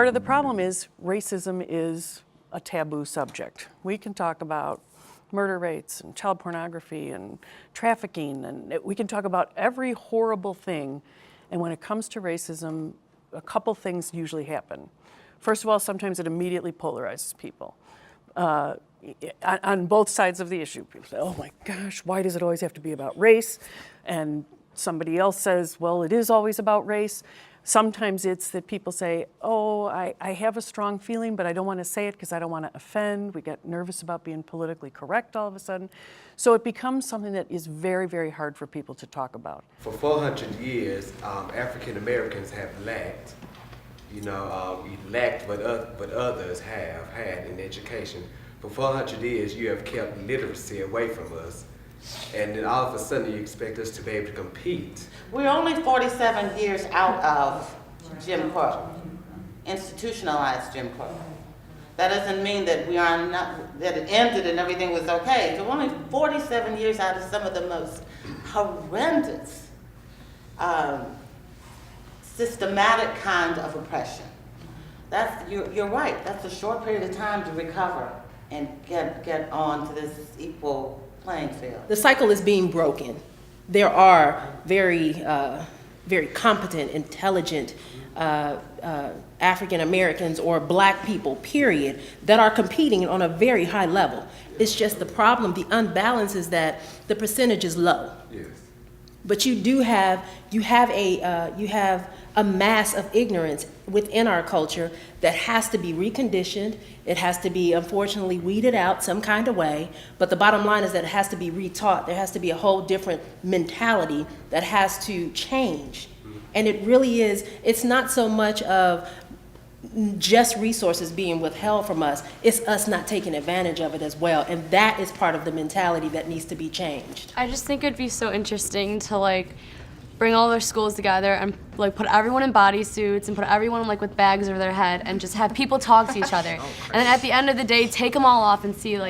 part of the problem is racism is a taboo subject. We can talk about murder rates and child pornography and trafficking, and we can talk about every horrible thing. And when it comes to racism, a couple things usually happen. First of all, sometimes it immediately polarizes people. On both sides of the issue. People say, oh my gosh, why does it always have to be about race? And somebody else says, well, it is always about race. Sometimes it's that people say, oh, I have a strong feeling, but I don't want to say it because I don't want to offend. We get nervous about being politically correct all of a sudden. So it becomes something that is very, very hard for people to talk about. For 400 years, African Americans have lacked, lacked what others have had in education. For 400 years, you have kept literacy away from us, and then all of a sudden you expect us to be able to compete. We're only 47 years out of Jim Crow, institutionalized Jim Crow. That doesn't mean that that it ended and everything was okay. We're only 47 years out of some of the most horrendous, systematic kind of oppression. You're right, that's a short period of time to recover and get on to this equal playing field. The cycle is being broken. There are very competent, intelligent African Americans or black people, period, that are competing on a very high level. It's just the problem, the unbalance is that the percentage is low. Yes. But you have a mass of ignorance within our culture that has to be reconditioned. It has to be, unfortunately, weeded out some kind of way. But the bottom line is that it has to be retaught. There has to be a whole different mentality that has to change. And it really is, it's not so much of just resources being withheld from us, it's us not taking advantage of it as well. And that is part of the mentality that needs to be changed. I just think it'd be so interesting to bring all their schools together and put everyone in bodysuits and put everyone with bags over their head and just have people talk to each other. And then at the end of the day, take them all off and see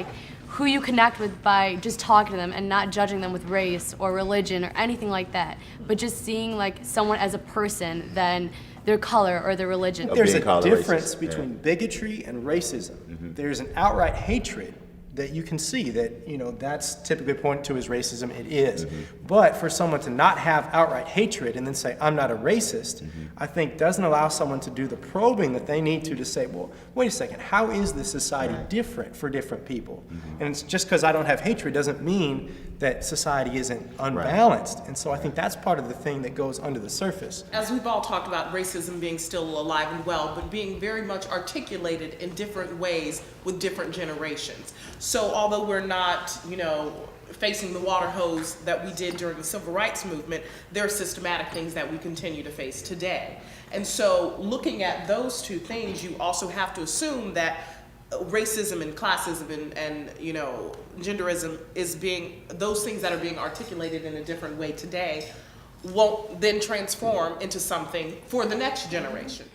who you connect with by just talking to them and not judging them with race or religion or anything like that, but just seeing someone as a person than their color or their religion. There's a difference between bigotry and racism. Mm-hmm. There's an outright hatred that you can see that, that's typically pointed to as racism. It is. Mm-hmm. But for someone to not have outright hatred and then say, I'm not a racist, mm-hmm. I think doesn't allow someone to do the probing that they need to say, well, wait a second, how is this society different for different people? Mm-hmm. And it's just because I don't have hatred doesn't mean that society isn't unbalanced. Right. And so I think that's part of the thing that goes under the surface. As we've all talked about racism being still alive and well, but being very much articulated in different ways with different generations. So although we're not, facing the water hose that we did during the civil rights movement, there are systematic things that we continue to face today. And so looking at those two things, you also have to assume that racism and classism and genderism is those things that are being articulated in a different way today won't then transform into something for the next generation.